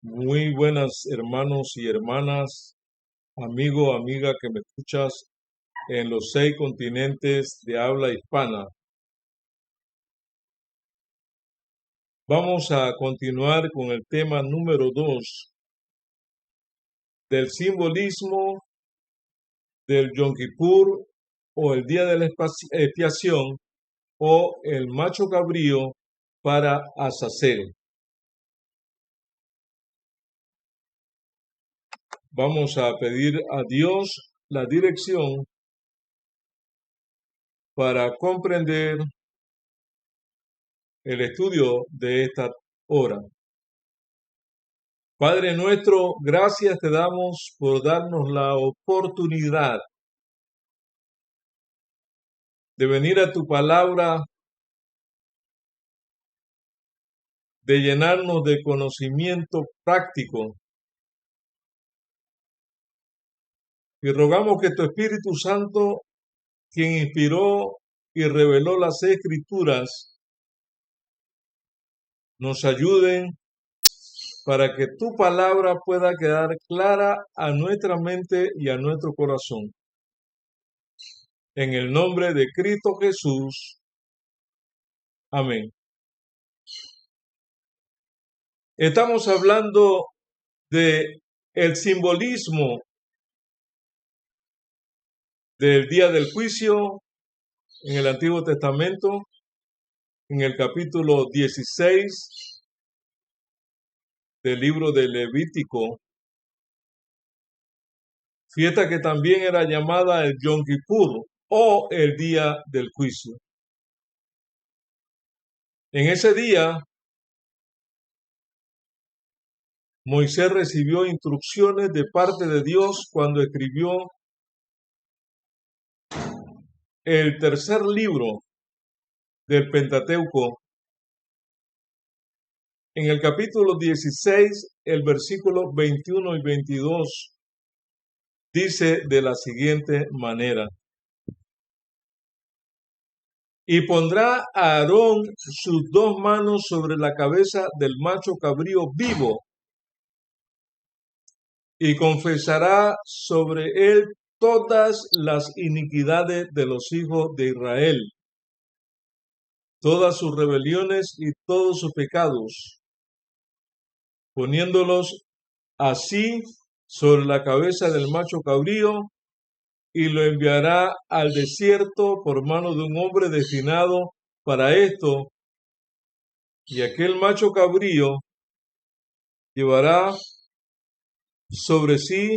Muy buenas hermanos y hermanas, amigo, amiga que me escuchas en los 6 continentes de habla hispana. Vamos a continuar con el tema número 2 del simbolismo del Yom Kippur o el día de la expiación o el macho cabrío para Azazel. Vamos a pedir a Dios la dirección para comprender el estudio de esta hora. Padre nuestro, gracias te damos por darnos la oportunidad de venir a tu palabra, de llenarnos de conocimiento práctico. Y rogamos que tu Espíritu Santo, quien inspiró y reveló las Escrituras, nos ayuden para que tu palabra pueda quedar clara a nuestra mente y a nuestro corazón. En el nombre de Cristo Jesús. Amén. Estamos hablando de el simbolismo del día del juicio en el Antiguo Testamento, en el capítulo 16 del libro de Levítico, fiesta que también era llamada el Yom Kippur o el día del juicio. En ese día, Moisés recibió instrucciones de parte de Dios cuando escribió el tercer libro del Pentateuco. En el capítulo 16, el versículo 21 y 22, dice de la siguiente manera: y pondrá a Aarón sus 2 manos sobre la cabeza del macho cabrío vivo, y confesará sobre él todas las iniquidades de los hijos de Israel, todas sus rebeliones y todos sus pecados, poniéndolos así sobre la cabeza del macho cabrío, y lo enviará al desierto por mano de un hombre destinado para esto, y aquel macho cabrío llevará sobre sí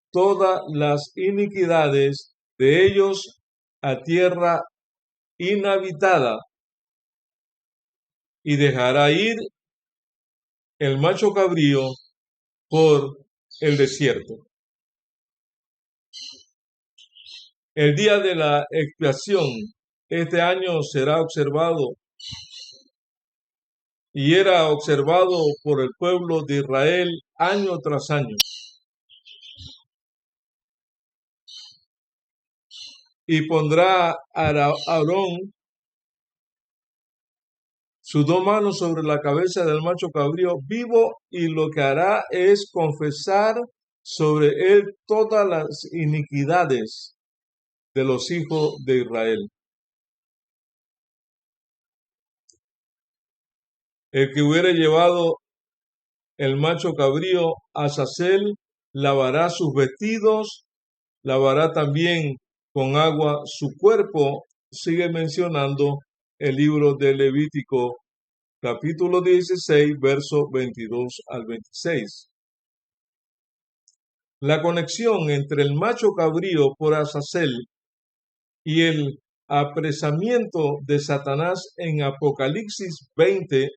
todas las iniquidades de ellos a tierra inhabitada, y dejará ir el macho cabrío por el desierto. El día de la expiación este año será observado y era observado por el pueblo de Israel año tras año. Y pondrá a Aarón sus 2 manos sobre la cabeza del macho cabrío vivo, y lo que hará es confesar sobre él todas las iniquidades de los hijos de Israel. El que hubiere llevado el macho cabrío a Azazel lavará sus vestidos, lavará también con agua su cuerpo. Sigue mencionando el libro de Levítico, capítulo 16, versos 22 al 26. La conexión entre el macho cabrío por Azazel y el apresamiento de Satanás en Apocalipsis 20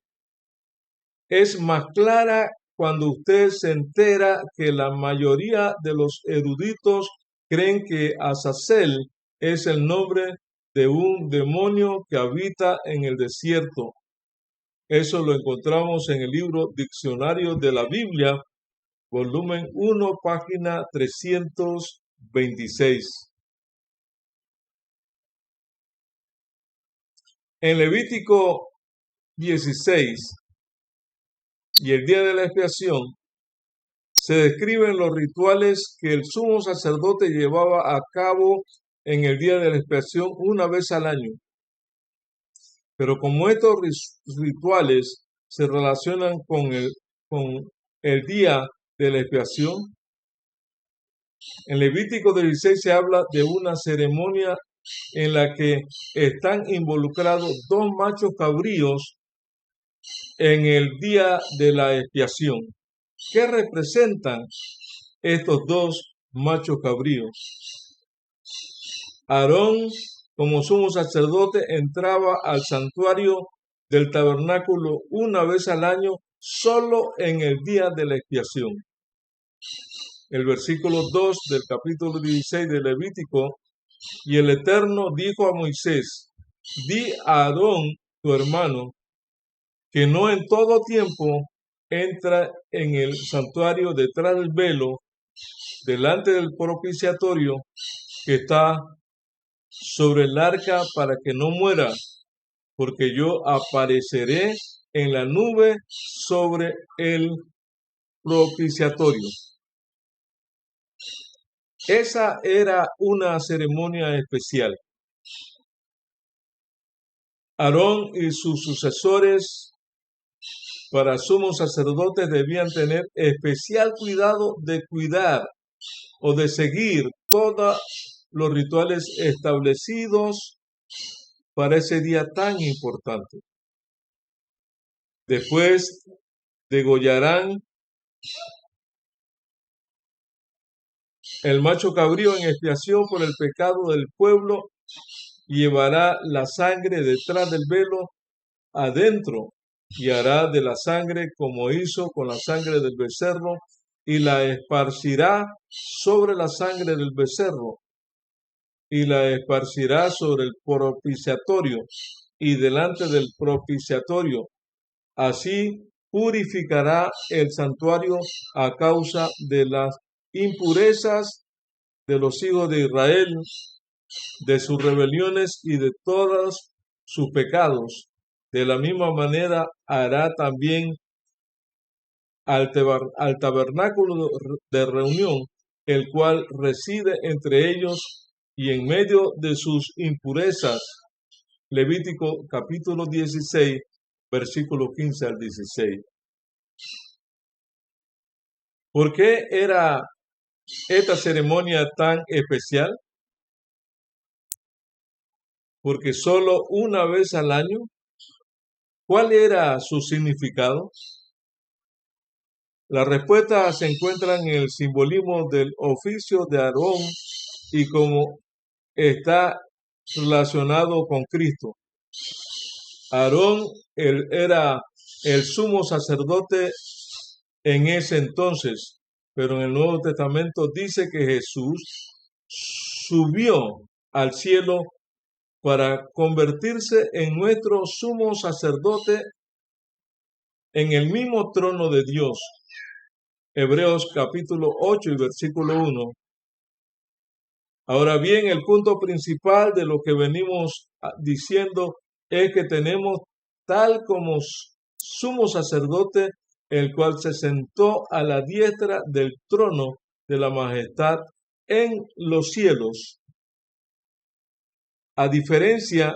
es más clara cuando usted se entera que la mayoría de los eruditos creen que Azazel es el nombre de un demonio que habita en el desierto. Eso lo encontramos en el libro Diccionario de la Biblia, volumen 1, página 326. En Levítico 16 y el día de la expiación, se describen los rituales que el sumo sacerdote llevaba a cabo en el día de la expiación una vez al año. Pero como estos rituales se relacionan con el día de la expiación, en Levítico 16 se habla de una ceremonia en la que están involucrados dos machos cabríos en el día de la expiación. ¿Qué representan estos dos machos cabríos? Aarón, como sumo sacerdote, entraba al santuario del tabernáculo una vez al año, solo en el día de la expiación. El versículo 2 del capítulo 16 de Levítico: y el Eterno dijo a Moisés: di a Aarón, tu hermano, que no en todo tiempo entra en el santuario detrás del velo, delante del propiciatorio que está sobre el arca, para que no muera, porque yo apareceré en la nube sobre el propiciatorio. Esa era una ceremonia especial. Aarón y sus sucesores para sumos sacerdotes debían tener especial cuidado de cuidar o de seguir todos los rituales establecidos para ese día tan importante. Después degollarán el macho cabrío en expiación por el pecado del pueblo, y llevará la sangre detrás del velo adentro, y hará de la sangre como hizo con la sangre del becerro, y la esparcirá sobre la sangre del becerro, y la esparcirá sobre el propiciatorio y delante del propiciatorio. Así purificará el santuario a causa de las impurezas de los hijos de Israel, de sus rebeliones y de todos sus pecados. De la misma manera hará también al tabernáculo de reunión, el cual reside entre ellos y en medio de sus impurezas. Levítico capítulo 16, versículo 15 al 16. ¿Por qué era esta ceremonia tan especial? Porque solo una vez al año. ¿Cuál era su significado? La respuesta se encuentra en el simbolismo del oficio de Aarón y cómo está relacionado con Cristo. Aarón era el sumo sacerdote en ese entonces, pero en el Nuevo Testamento dice que Jesús subió al cielo para convertirse en nuestro sumo sacerdote en el mismo trono de Dios. Hebreos capítulo 8 y versículo 1. Ahora bien, el punto principal de lo que venimos diciendo es que tenemos tal como sumo sacerdote, el cual se sentó a la diestra del trono de la majestad en los cielos. A diferencia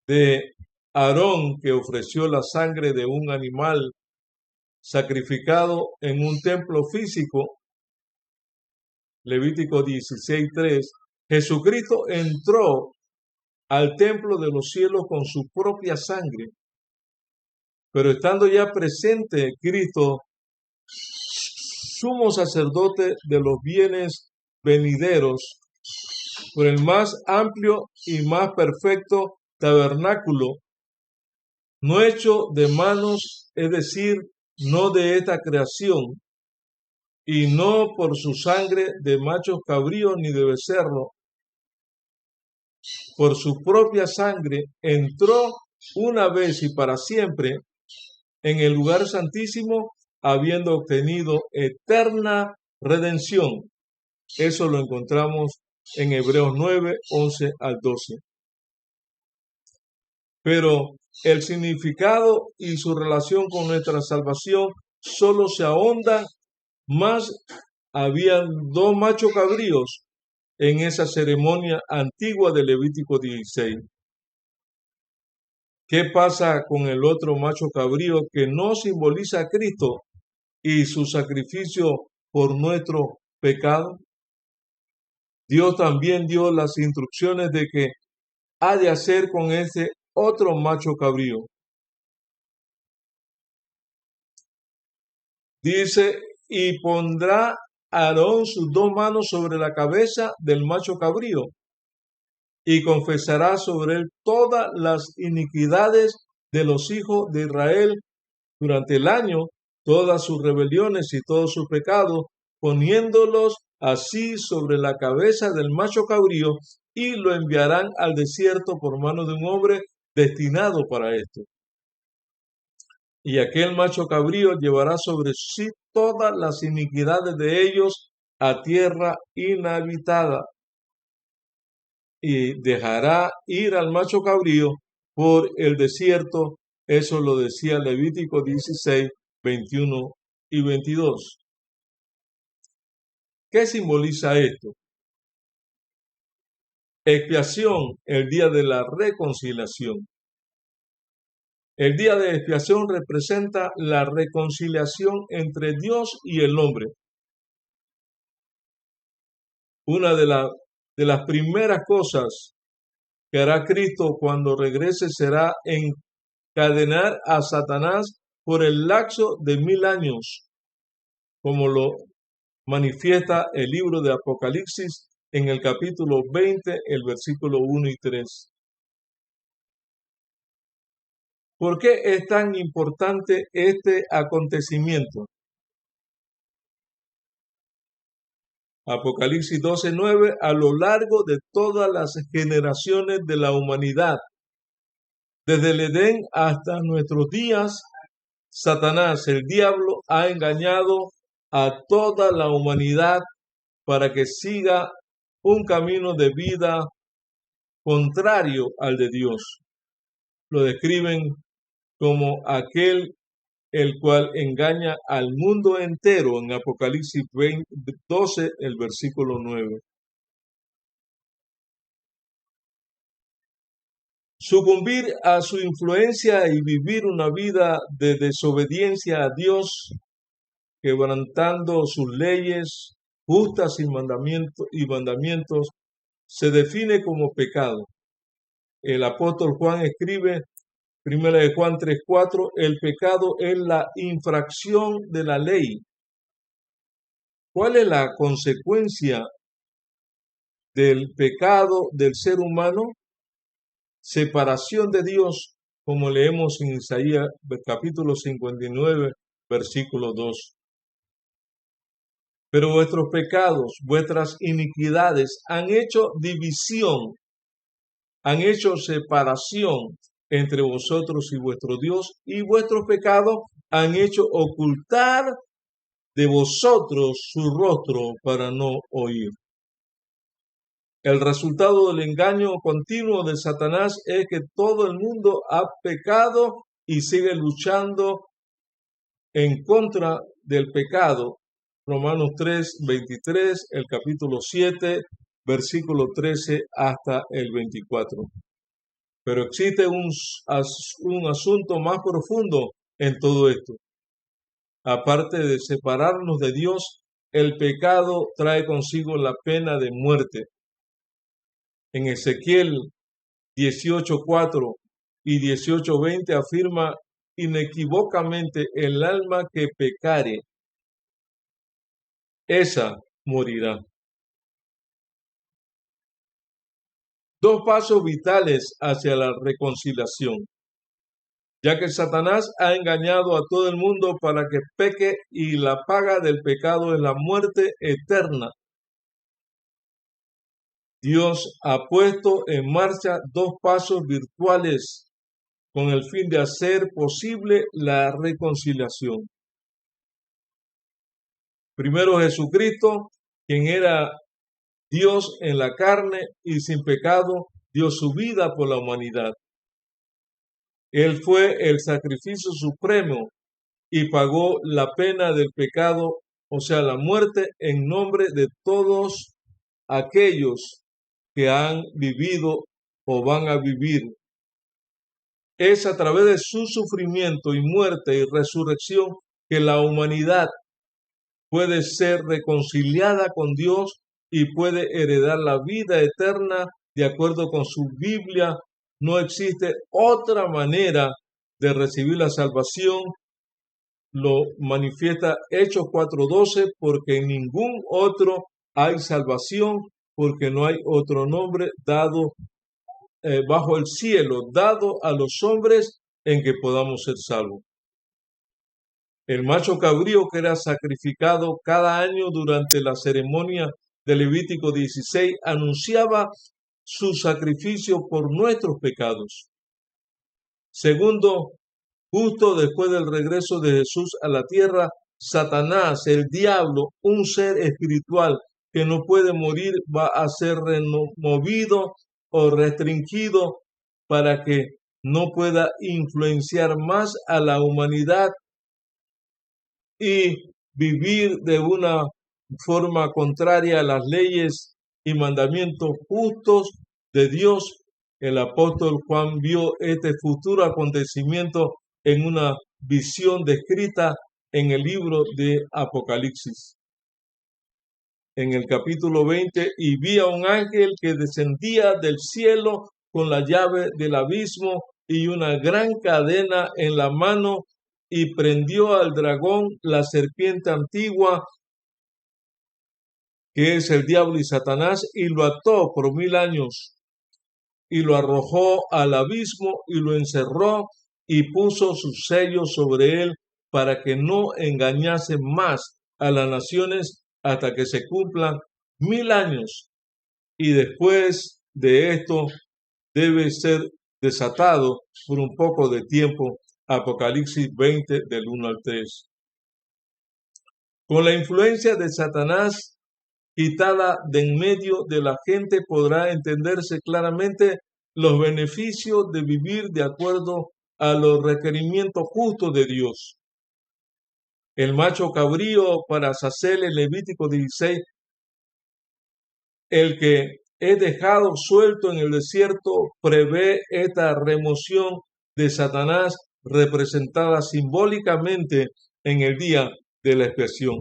de Aarón, que ofreció la sangre de un animal sacrificado en un templo físico, Levítico 16:3, Jesucristo entró al templo de los cielos con su propia sangre. Pero estando ya presente Cristo, sumo sacerdote de los bienes venideros, por el más amplio y más perfecto tabernáculo, no hecho de manos, es decir, no de esta creación, y no por su sangre de machos cabríos ni de becerro, por su propia sangre entró una vez y para siempre en el lugar santísimo, habiendo obtenido eterna redención. Eso lo encontramos en Hebreos 9, 11 al 12. Pero el significado y su relación con nuestra salvación solo se ahonda más. Habían dos machos cabríos en esa ceremonia antigua de Levítico 16. ¿Qué pasa con el otro macho cabrío que no simboliza a Cristo y su sacrificio por nuestro pecado? Dios también dio las instrucciones de que ha de hacer con ese otro macho cabrío. Dice, y pondrá Aarón sus dos manos sobre la cabeza del macho cabrío y confesará sobre él todas las iniquidades de los hijos de Israel durante el año, todas sus rebeliones y todos sus pecados, poniéndolos así sobre la cabeza del macho cabrío, y lo enviarán al desierto por mano de un hombre destinado para esto. Y aquel macho cabrío llevará sobre sí todas las iniquidades de ellos a tierra inhabitada, y dejará ir al macho cabrío por el desierto. Eso lo decía Levítico 16, 21 y 22. ¿Qué simboliza esto? Expiación, el día de la reconciliación. El día de expiación representa la reconciliación entre Dios y el hombre. Una de las primeras cosas que hará Cristo cuando regrese será encadenar a Satanás por el lapso de 1000 años, como lo manifiesta el libro de Apocalipsis en el capítulo 20, el versículo 1 y 3. ¿Por qué es tan importante este acontecimiento? Apocalipsis 12:9, a lo largo de todas las generaciones de la humanidad, desde el Edén hasta nuestros días, Satanás, el diablo, ha engañado a toda la humanidad para que siga un camino de vida contrario al de Dios. Lo describen como aquel el cual engaña al mundo entero en Apocalipsis 12, el versículo 9. Sucumbir a su influencia y vivir una vida de desobediencia a Dios, quebrantando sus leyes justas y mandamientos, se define como pecado. El apóstol Juan escribe, 1 de Juan 3:4, el pecado es la infracción de la ley. ¿Cuál es la consecuencia del pecado del ser humano? Separación de Dios, como leemos en Isaías capítulo 59, versículo 2. Pero vuestros pecados, vuestras iniquidades han hecho división, han hecho separación entre vosotros y vuestro Dios, y vuestros pecados han hecho ocultar de vosotros su rostro para no oír. El resultado del engaño continuo de Satanás es que todo el mundo ha pecado y sigue luchando en contra del pecado. Romanos 3:23, el capítulo 7, versículo 13 hasta el 24. Pero existe un asunto más profundo en todo esto. Aparte de separarnos de Dios, el pecado trae consigo la pena de muerte. En Ezequiel 18:4 y 18:20 afirma inequívocamente: el alma que pecare, esa morirá. Dos pasos vitales hacia la reconciliación, ya que Satanás ha engañado a todo el mundo para que peque, y la paga del pecado es la muerte eterna. Dios ha puesto en marcha dos pasos virtuales con el fin de hacer posible la reconciliación. Primero, Jesucristo, quien era Dios en la carne y sin pecado, dio su vida por la humanidad. Él fue el sacrificio supremo y pagó la pena del pecado, o sea, la muerte, en nombre de todos aquellos que han vivido o van a vivir. Es a través de su sufrimiento y muerte y resurrección que la humanidad puede ser reconciliada con Dios y puede heredar la vida eterna de acuerdo con su Biblia. No existe otra manera de recibir la salvación. Lo manifiesta Hechos 4:12, porque en ningún otro hay salvación, porque no hay otro nombre dado bajo el cielo, dado a los hombres en que podamos ser salvos. El macho cabrío que era sacrificado cada año durante la ceremonia de Levítico 16 anunciaba su sacrificio por nuestros pecados. Segundo, justo después del regreso de Jesús a la tierra, Satanás, el diablo, un ser espiritual que no puede morir, va a ser removido o restringido para que no pueda influenciar más a la humanidad y vivir de una forma contraria a las leyes y mandamientos justos de Dios. El apóstol Juan vio este futuro acontecimiento en una visión descrita en el libro de Apocalipsis. En el capítulo 20, y vi a un ángel que descendía del cielo con la llave del abismo y una gran cadena en la mano, y prendió al dragón, la serpiente antigua, que es el diablo y Satanás, y lo ató por 1000 años, y lo arrojó al abismo, y lo encerró, y puso su sello sobre él, para que no engañase más a las naciones hasta que se cumplan 1000 años. Y después de esto debe ser desatado por un poco de tiempo. Apocalipsis 20 del 1 al 3. Con la influencia de Satanás quitada de en medio de la gente, podrá entenderse claramente los beneficios de vivir de acuerdo a los requerimientos justos de Dios. El macho cabrío para Azazel en Levítico 16, el que es dejado suelto en el desierto, prevé esta remoción de Satanás representada simbólicamente en el día de la expiación.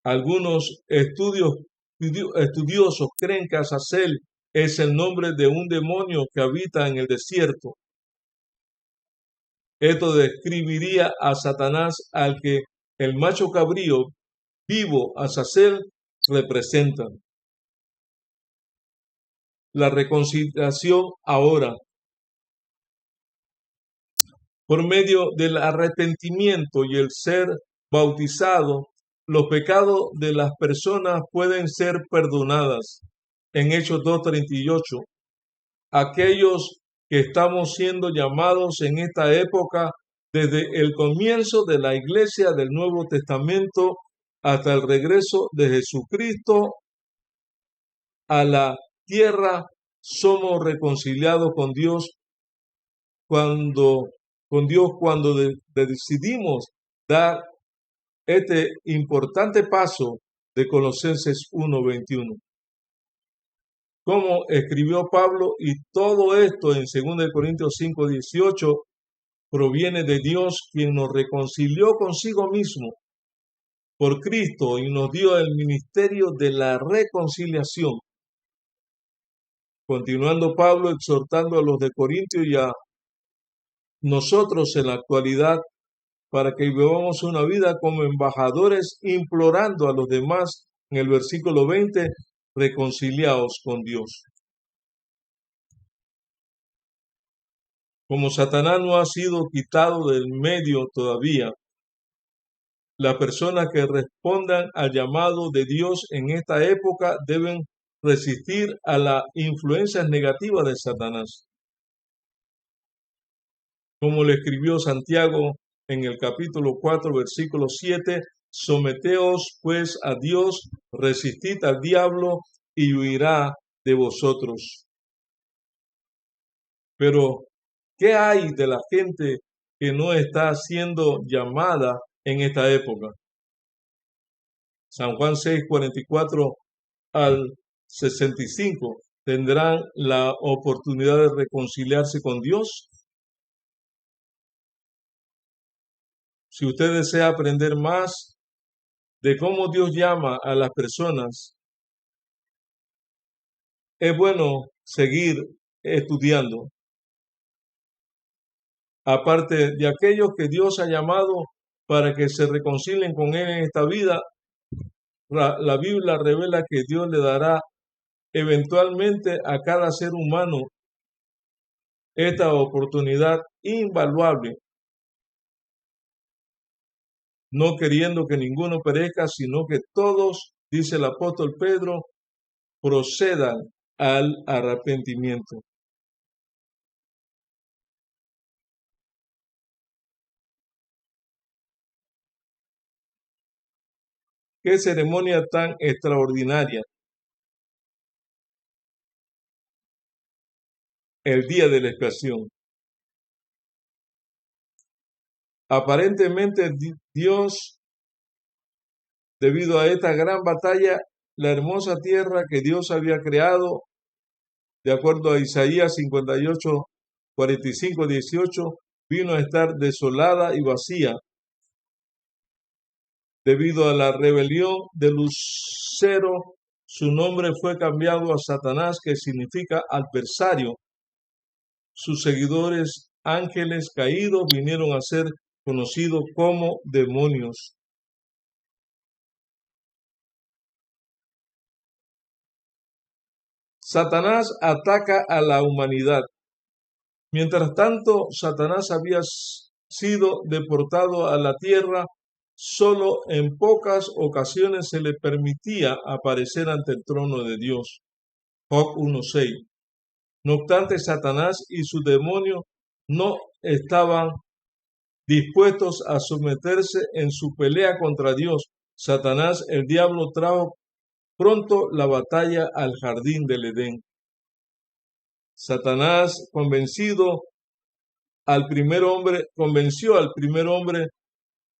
Algunos estudiosos creen que Azazel es el nombre de un demonio que habita en el desierto. Esto describiría a Satanás, al que el macho cabrío vivo Azazel representa. La reconciliación ahora. Por medio del arrepentimiento y el ser bautizado, los pecados de las personas pueden ser perdonadas. En Hechos 2:38, aquellos que estamos siendo llamados en esta época, desde el comienzo de la iglesia del Nuevo Testamento hasta el regreso de Jesucristo a la tierra, somos reconciliados con Dios cuando decidimos dar este importante paso de Colosenses 1:21. Como escribió Pablo, y todo esto en 2 Corintios 5:18 proviene de Dios, quien nos reconcilió consigo mismo por Cristo y nos dio el ministerio de la reconciliación. Continuando Pablo exhortando a los de Corintio y a nosotros en la actualidad, para que vivamos una vida como embajadores, implorando a los demás, en el versículo 20, reconciliaos con Dios. Como Satanás no ha sido quitado del medio todavía, las personas que respondan al llamado de Dios en esta época deben resistir a las influencias negativas de Satanás. Como le escribió Santiago en el capítulo 4, versículo 7, someteos pues a Dios, resistid al diablo y huirá de vosotros. Pero, ¿Qué hay de la gente que no está siendo llamada en esta época? San Juan 6, 44 al 65. ¿Tendrán la oportunidad de reconciliarse con Dios? Si usted desea aprender más de cómo Dios llama a las personas, es bueno seguir estudiando. Aparte de aquellos que Dios ha llamado para que se reconcilien con Él en esta vida, la Biblia revela que Dios le dará eventualmente a cada ser humano esta oportunidad invaluable, no queriendo que ninguno perezca, sino que todos, dice el apóstol Pedro, procedan al arrepentimiento. Qué ceremonia tan extraordinaria, el día de la expiación. Aparentemente Dios, debido a esta gran batalla, la hermosa tierra que Dios había creado, de acuerdo a Isaías 58, 45, 18, vino a estar desolada y vacía debido a la rebelión de Lucero. Su nombre fue cambiado a Satanás, que significa adversario. Sus seguidores, ángeles caídos, vinieron a ser conocidos como demonios. Satanás ataca a la humanidad. Mientras tanto, Satanás había sido deportado a la tierra. Solo en pocas ocasiones se le permitía aparecer ante el trono de Dios. Job 1:6. No obstante, Satanás y sus demonios no estaban dispuestos a someterse en su pelea contra Dios. Satanás, el diablo, trajo pronto la batalla al jardín del Edén. Satanás convenció al primer hombre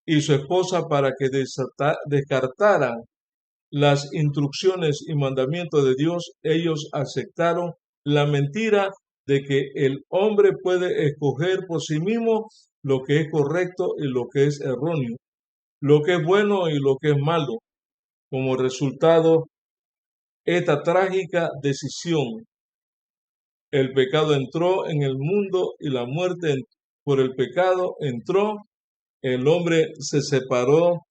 y su esposa para que descartaran las instrucciones y mandamientos de Dios. Ellos aceptaron la mentira de que el hombre puede escoger por sí mismo lo que es correcto y lo que es erróneo, lo que es bueno y lo que es malo. Como resultado, esta trágica decisión, el pecado entró en el mundo y la muerte por el pecado entró. El hombre se separó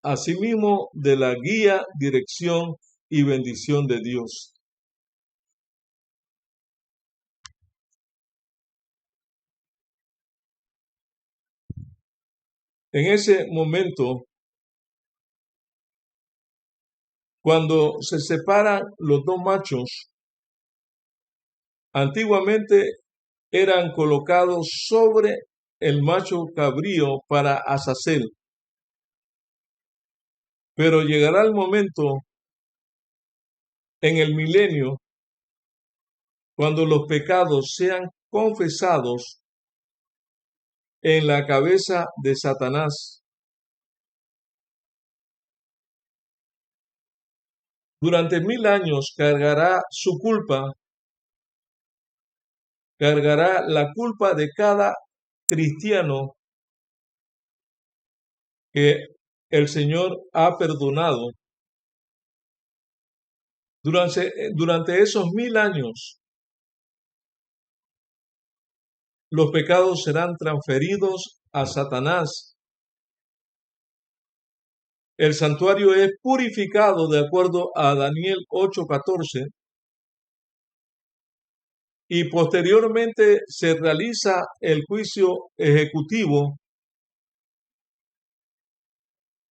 asimismo de la guía, dirección y bendición de Dios. En ese momento, cuando se separan los dos machos, antiguamente eran colocados sobre el macho cabrío para Azazel. Pero llegará el momento en el milenio cuando los pecados sean confesados en la cabeza de Satanás. Durante 1000 años cargará su culpa, cargará la culpa de cada cristiano que el Señor ha perdonado. Durante esos 1000 años, los pecados serán transferidos a Satanás. El santuario es purificado de acuerdo a Daniel 8:14 y posteriormente se realiza el juicio ejecutivo,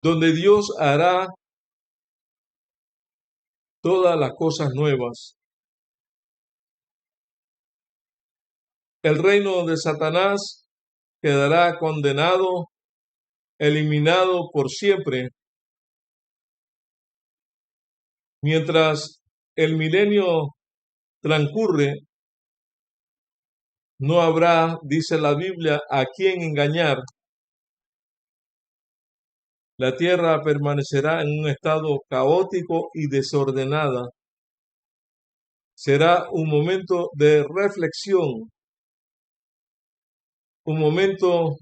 donde Dios hará todas las cosas nuevas. El reino de Satanás quedará condenado, eliminado por siempre, mientras el milenio transcurre. No habrá, dice la Biblia, a quien engañar. La tierra permanecerá en un estado caótico y desordenada. Será un momento de reflexión, un momento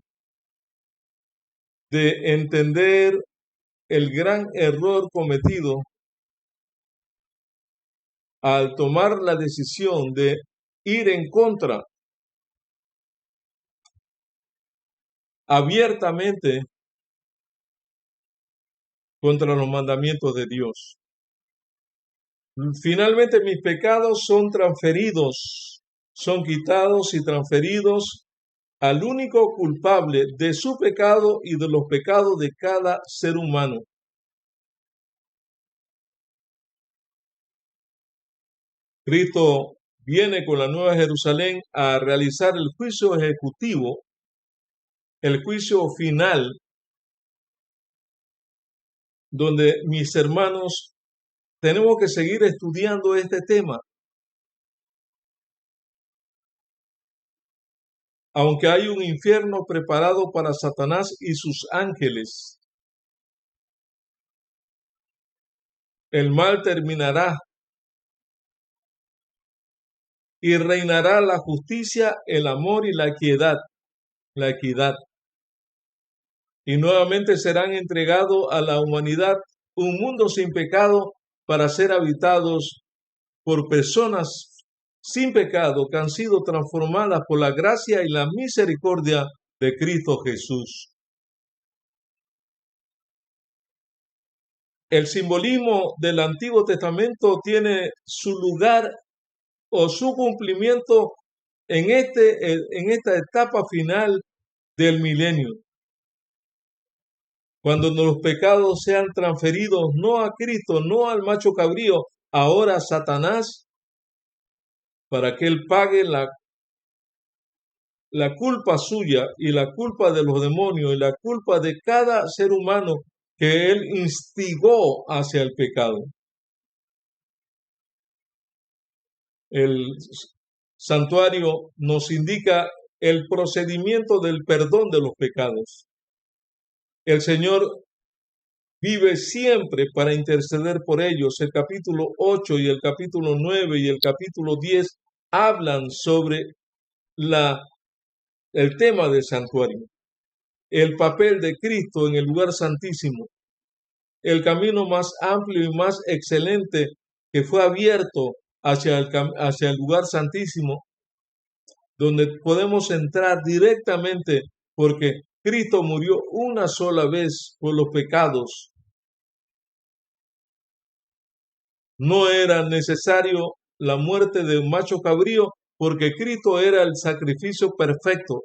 de entender el gran error cometido al tomar la decisión de ir en contra abiertamente contra los mandamientos de Dios. Finalmente mis pecados son transferidos, son quitados y transferidos al único culpable de su pecado y de los pecados de cada ser humano. Cristo viene con la Nueva Jerusalén a realizar el juicio ejecutivo, el juicio final, donde mis hermanos tenemos que seguir estudiando este tema. Aunque hay un infierno preparado para Satanás y sus ángeles, el mal terminará y reinará la justicia, el amor y la equidad. Y nuevamente serán entregados a la humanidad un mundo sin pecado para ser habitados por personas sin pecado que han sido transformadas por la gracia y la misericordia de Cristo Jesús. El simbolismo del Antiguo Testamento tiene su lugar o su cumplimiento en esta etapa final del milenio, cuando los pecados sean transferidos no a Cristo, no al macho cabrío, ahora a Satanás, para que él pague la culpa suya y la culpa de los demonios y la culpa de cada ser humano que él instigó hacia el pecado. El santuario nos indica el procedimiento del perdón de los pecados. El Señor vive siempre para interceder por ellos. El capítulo 8 y el capítulo 9 y el capítulo 10 hablan sobre el tema del santuario, el papel de Cristo en el lugar santísimo, el camino más amplio y más excelente que fue abierto hacia el lugar santísimo, donde podemos entrar directamente porque Cristo murió una sola vez por los pecados. No era necesario la muerte de un macho cabrío porque Cristo era el sacrificio perfecto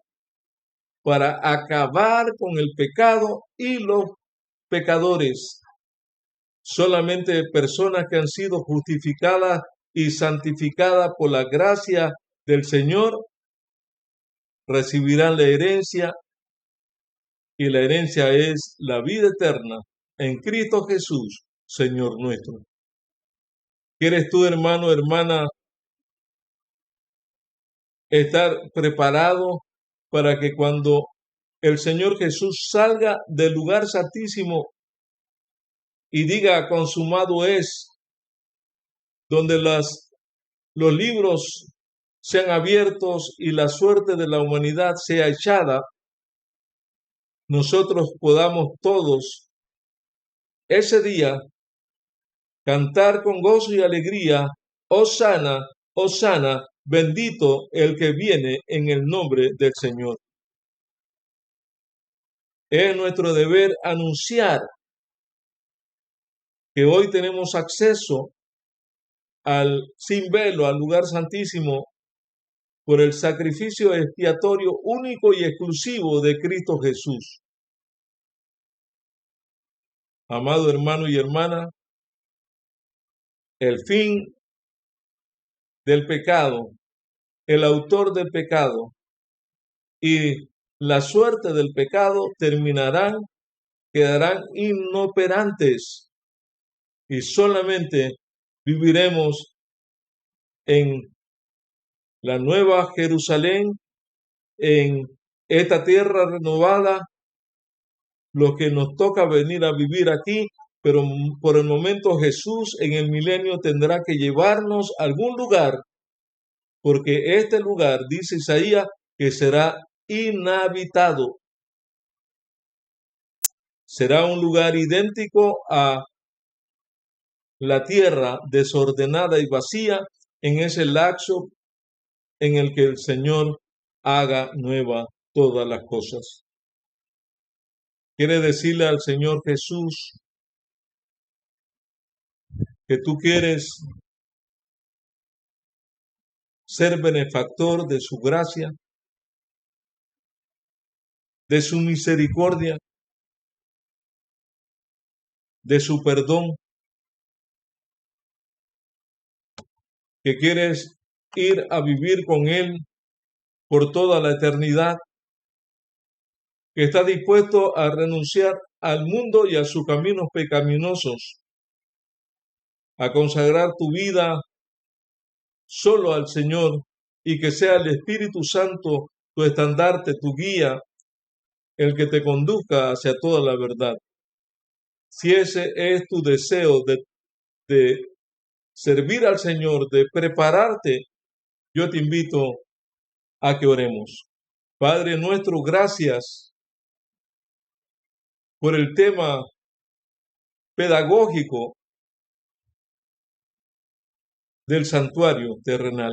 para acabar con el pecado y los pecadores. Solamente personas que han sido justificadas y santificadas por la gracia del Señor recibirán la herencia, y la herencia es la vida eterna en Cristo Jesús, Señor nuestro. ¿Quieres tú, hermano, hermana, estar preparado para que cuando el Señor Jesús salga del lugar santísimo y diga consumado es, donde los libros sean abiertos y la suerte de la humanidad sea echada, nosotros podamos todos ese día cantar con gozo y alegría, Hosana, Hosana, bendito el que viene en el nombre del Señor. Es nuestro deber anunciar que hoy tenemos acceso sin velo al lugar santísimo por el sacrificio expiatorio único y exclusivo de Cristo Jesús. Amado hermano y hermana, el fin del pecado, el autor del pecado y la suerte del pecado quedarán inoperantes y solamente viviremos en la nueva Jerusalén en esta tierra renovada, lo que nos toca venir a vivir aquí, pero por el momento Jesús en el milenio tendrá que llevarnos a algún lugar, porque este lugar, dice Isaías, que será inhabitado. Será un lugar idéntico a la tierra desordenada y vacía en ese lapso en el que el Señor haga nueva todas las cosas. Quiere decirle al Señor Jesús que tú quieres ser benefactor de su gracia, de su misericordia, de su perdón, que quieres ir a vivir con Él por toda la eternidad, que está dispuesto a renunciar al mundo y a sus caminos pecaminosos, a consagrar tu vida solo al Señor y que sea el Espíritu Santo tu estandarte, tu guía, el que te conduzca hacia toda la verdad. Si ese es tu deseo de servir al Señor, de prepararte, yo te invito a que oremos. Padre nuestro, gracias por el tema pedagógico del santuario terrenal.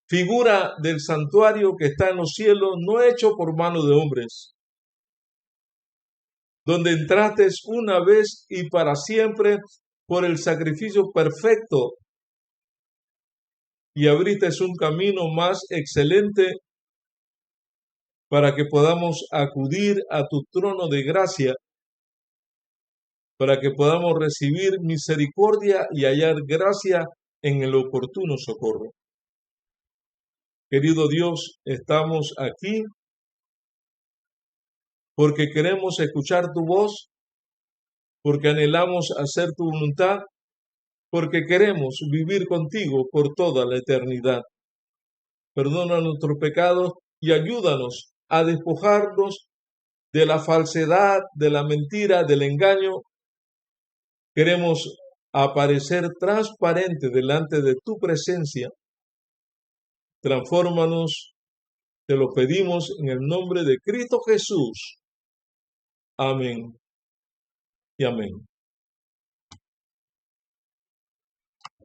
Figura del santuario que está en los cielos, no hecho por mano de hombres, donde entraste una vez y para siempre por el sacrificio perfecto y abriste un camino más excelente para que podamos acudir a tu trono de gracia, para que podamos recibir misericordia y hallar gracia en el oportuno socorro. Querido Dios, estamos aquí porque queremos escuchar tu voz, porque anhelamos hacer tu voluntad, porque queremos vivir contigo por toda la eternidad. Perdona nuestros pecados y ayúdanos a despojarnos de la falsedad, de la mentira, del engaño. Queremos aparecer transparente delante de tu presencia. Transfórmanos, te lo pedimos en el nombre de Cristo Jesús. Amén y amén.